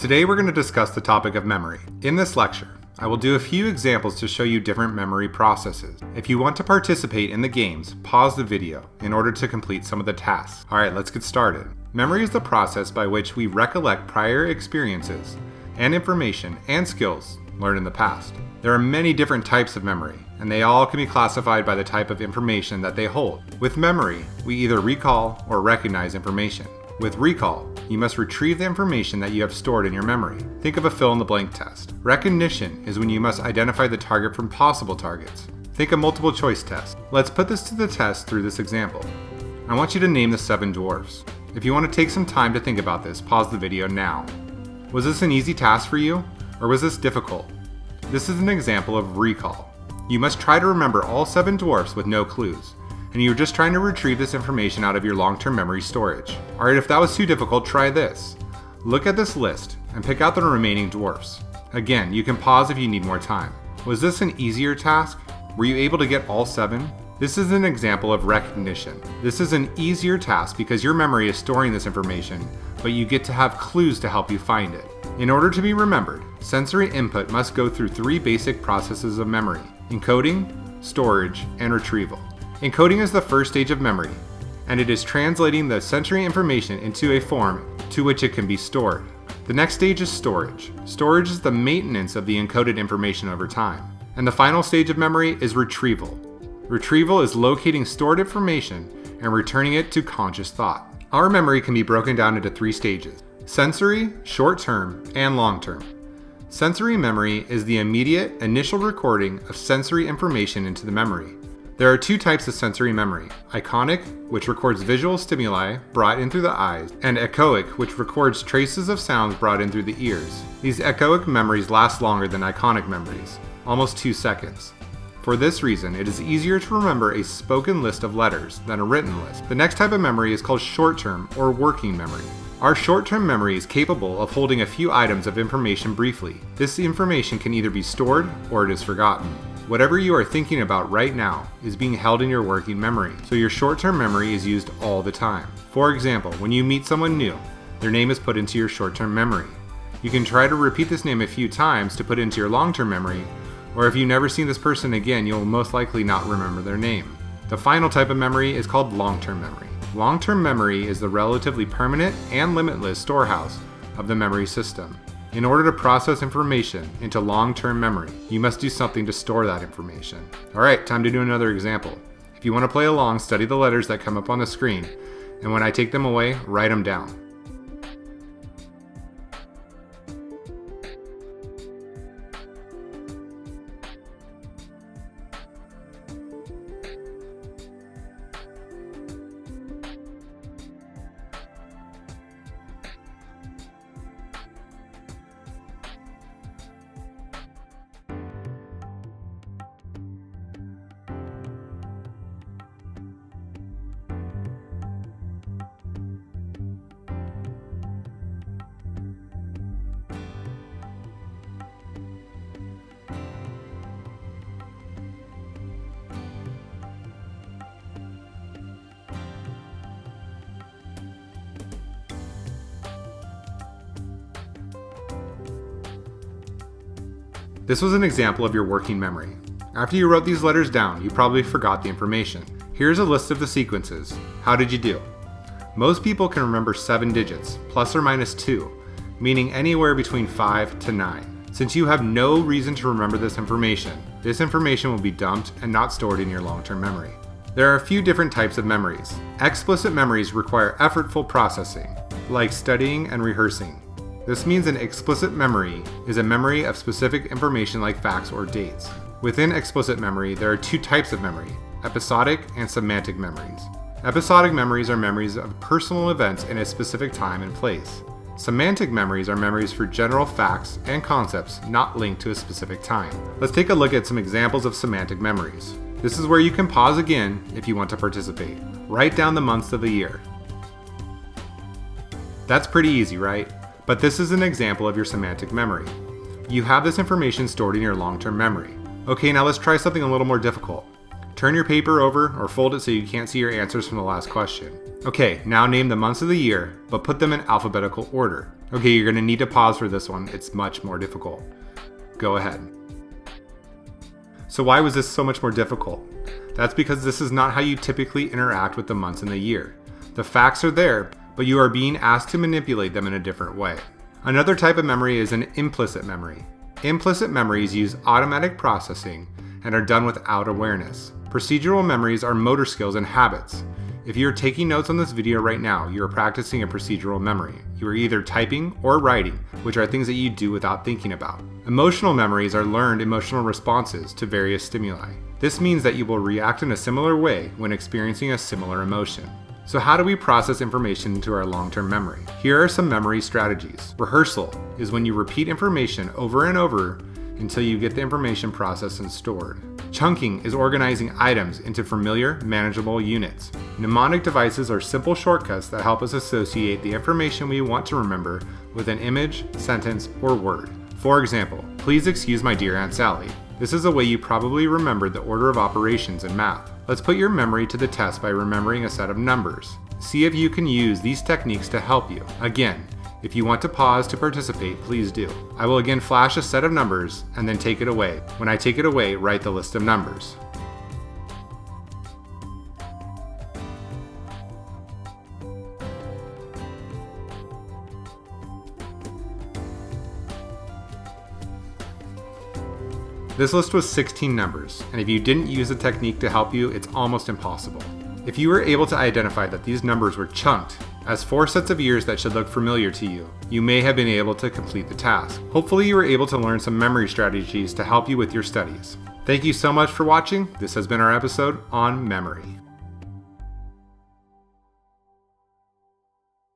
Today we're going to discuss the topic of memory. In this lecture, I will do a few examples to show you different memory processes. If you want to participate in the games, pause the video in order to complete some of the tasks. Alright, let's get started. Memory is the process by which we recollect prior experiences and information and skills learned in the past. There are many different types of memory, and they all can be classified by the type of information that they hold. With memory, we either recall or recognize information. With recall, you must retrieve the information that you have stored in your memory. Think of a fill-in-the-blank test. Recognition is when you must identify the target from possible targets. Think a multiple choice test. Let's put this to the test through this example. I want you to name the 7 dwarfs. If you want to take some time to think about this, pause the video now. Was this an easy task for you, or was this difficult? This is an example of recall. You must try to remember all 7 dwarfs with no clues, and you're just trying to retrieve this information out of your long-term memory storage. Alright, if that was too difficult, try this. Look at this list and pick out the remaining dwarfs. Again, you can pause if you need more time. Was this an easier task? Were you able to get all 7? This is an example of recognition. This is an easier task because your memory is storing this information, but you get to have clues to help you find it. In order to be remembered, sensory input must go through 3 basic processes of memory: encoding, storage, and retrieval. Encoding is the first stage of memory, and it is translating the sensory information into a form to which it can be stored. The next stage is storage. Storage is the maintenance of the encoded information over time. And the final stage of memory is retrieval. Retrieval is locating stored information and returning it to conscious thought. Our memory can be broken down into 3 stages: sensory, short-term, and long-term. Sensory memory is the immediate initial recording of sensory information into the memory. There are 2 types of sensory memory: iconic, which records visual stimuli brought in through the eyes, and echoic, which records traces of sounds brought in through the ears. These echoic memories last longer than iconic memories, almost 2 seconds. For this reason, it is easier to remember a spoken list of letters than a written list. The next type of memory is called short-term or working memory. Our short-term memory is capable of holding a few items of information briefly. This information can either be stored or it is forgotten. Whatever you are thinking about right now is being held in your working memory, so your short-term memory is used all the time. For example, when you meet someone new, their name is put into your short-term memory. You can try to repeat this name a few times to put it into your long-term memory, or if you never see this person again, you'll most likely not remember their name. The final type of memory is called long-term memory. Long-term memory is the relatively permanent and limitless storehouse of the memory system. In order to process information into long-term memory, you must do something to store that information. Alright, time to do another example. If you want to play along, study the letters that come up on the screen, and when I take them away, write them down. This was an example of your working memory. After you wrote these letters down, you probably forgot the information. Here's a list of the sequences. How did you do? Most people can remember 7 digits, plus or minus 2, meaning anywhere between 5 to 9. Since you have no reason to remember this information will be dumped and not stored in your long-term memory. There are a few different types of memories. Explicit memories require effortful processing, like studying and rehearsing. This means an explicit memory is a memory of specific information like facts or dates. Within explicit memory, there are 2 types of memory: episodic and semantic memories. Episodic memories are memories of personal events in a specific time and place. Semantic memories are memories for general facts and concepts not linked to a specific time. Let's take a look at some examples of semantic memories. This is where you can pause again if you want to participate. Write down the months of the year. That's pretty easy, right? But this is an example of your semantic memory. You have this information stored in your long-term memory. Okay, now let's try something a little more difficult. Turn your paper over or fold it so you can't see your answers from the last question. Okay, now name the months of the year, but put them in alphabetical order. Okay, you're going to need to pause for this one. It's much more difficult. Go ahead. So why was this so much more difficult? That's because this is not how you typically interact with the months in the year. The facts are there, but you are being asked to manipulate them in a different way. Another type of memory is an implicit memory. Implicit memories use automatic processing and are done without awareness. Procedural memories are motor skills and habits. If you are taking notes on this video right now, you are practicing a procedural memory. You are either typing or writing, which are things that you do without thinking about. Emotional memories are learned emotional responses to various stimuli. This means that you will react in a similar way when experiencing a similar emotion. So how do we process information into our long-term memory? Here are some memory strategies. Rehearsal is when you repeat information over and over until you get the information processed and stored. Chunking is organizing items into familiar, manageable units. Mnemonic devices are simple shortcuts that help us associate the information we want to remember with an image, sentence, or word. For example, please excuse my dear Aunt Sally. This is a way you probably remembered the order of operations in math. Let's put your memory to the test by remembering a set of numbers. See if you can use these techniques to help you. Again, if you want to pause to participate, please do. I will again flash a set of numbers and then take it away. When I take it away, write the list of numbers. This list was 16 numbers, and if you didn't use the technique to help you, it's almost impossible. If you were able to identify that these numbers were chunked as 4 sets of years that should look familiar to you, you may have been able to complete the task. Hopefully you were able to learn some memory strategies to help you with your studies. Thank you so much for watching. This has been our episode on memory.